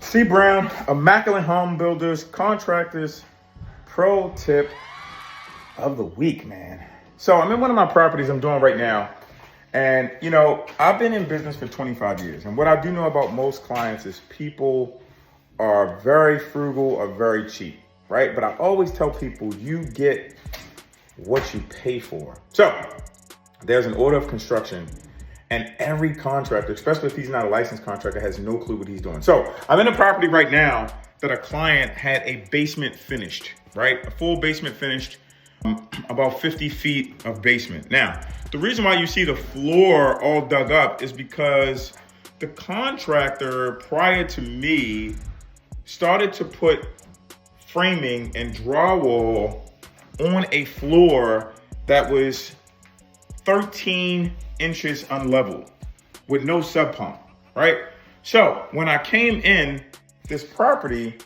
C. Brown, Immaculate Home Builders, Contractors, Pro Tip of the Week, man. So I'm in one of my properties I'm doing right now. And, you know, I've been in business for 25 years. And what I do know about most clients is people are very frugal or very cheap, right? But I always tell people you get what you pay for. So there's an order of construction. And every contractor, especially if he's not a licensed contractor, has no clue what he's doing. So I'm in a property right now that a client had a basement finished, right? A full basement finished, about 50 feet of basement. Now, the reason why you see the floor all dug up is because the contractor prior to me started to put framing and drywall on a floor that was 13 inches unleveled with no sub pump, right? So when I came in this property,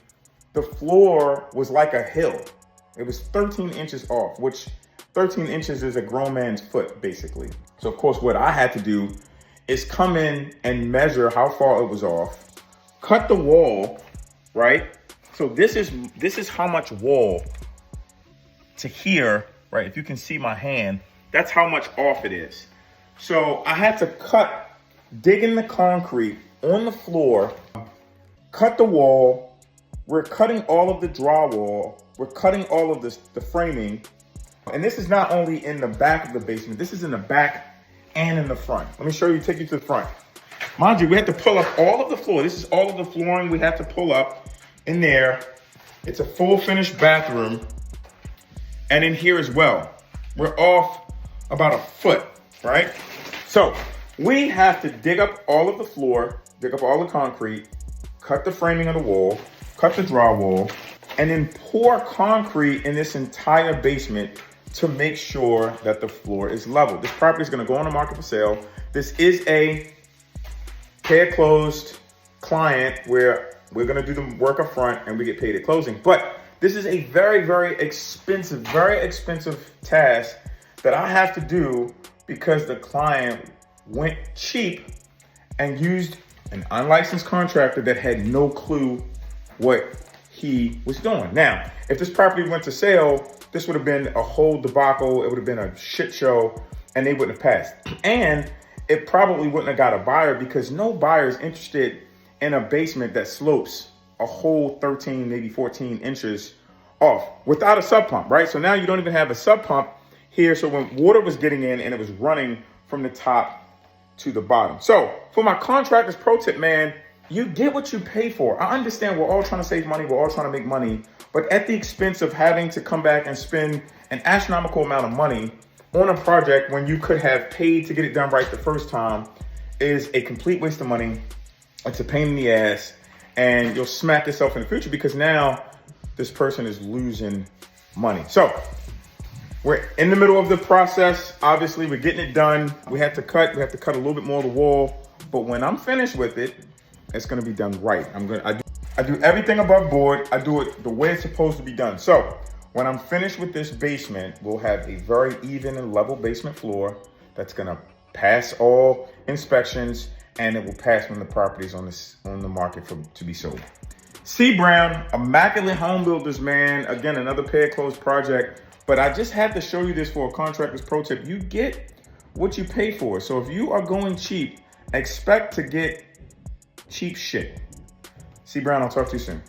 the floor was like a hill. It was 13 inches off, which 13 inches is a grown man's foot, basically. So of course, what I had to do is come in and measure how far it was off, cut the wall, right? So this is how much wall to here, right? If you can see my hand, that's how much off it is. So I had to dig in the concrete on the floor, cut the wall. We're cutting all of the drywall. We're cutting all of the framing. And this is not only in the back of the basement, this is in the back and in the front. Let me show you, take you to the front. Mind you, we had to pull up all of the floor. This is all of the flooring we have to pull up in there. It's a full finished bathroom. And in here as well. We're off about a foot, right? So we have to dig up all of the floor, dig up all the concrete, cut the framing of the wall, cut the drywall, and then pour concrete in this entire basement to make sure that the floor is level. This property is gonna go on the market for sale. This is a pay at closed client where we're gonna do the work up front and we get paid at closing. But this is a very, very expensive task that I have to do because the client went cheap and used an unlicensed contractor that had no clue what he was doing. Now, if this property went to sale, this would have been a whole debacle. It would have been a shit show and they wouldn't have passed. And it probably wouldn't have got a buyer because no buyer is interested in a basement that slopes a whole 13, maybe 14 inches off without a sub pump, right? So now you don't even have a sub pump here. So when water was getting in and it was running from the top to the bottom. So for my contractors pro tip, man, you get what you pay for. I understand we're all trying to save money. We're all trying to make money, but at the expense of having to come back and spend an astronomical amount of money on a project when you could have paid to get it done right the first time is a complete waste of money. It's a pain in the ass and you'll smack yourself in the future because now this person is losing money. So we're in the middle of the process. Obviously, we're getting it done. We have to cut a little bit more of the wall. But when I'm finished with it, it's gonna be done right. I do everything above board. I do it the way it's supposed to be done. So when I'm finished with this basement, we'll have a very even and level basement floor that's gonna pass all inspections and it will pass when the property is on the market to be sold. C. Brown, Immaculate Home Builders, man. Again, another pay at close project. But I just had to show you this for a contractor's pro tip. You get what you pay for. So if you are going cheap, expect to get cheap shit. C. Brown, I'll talk to you soon.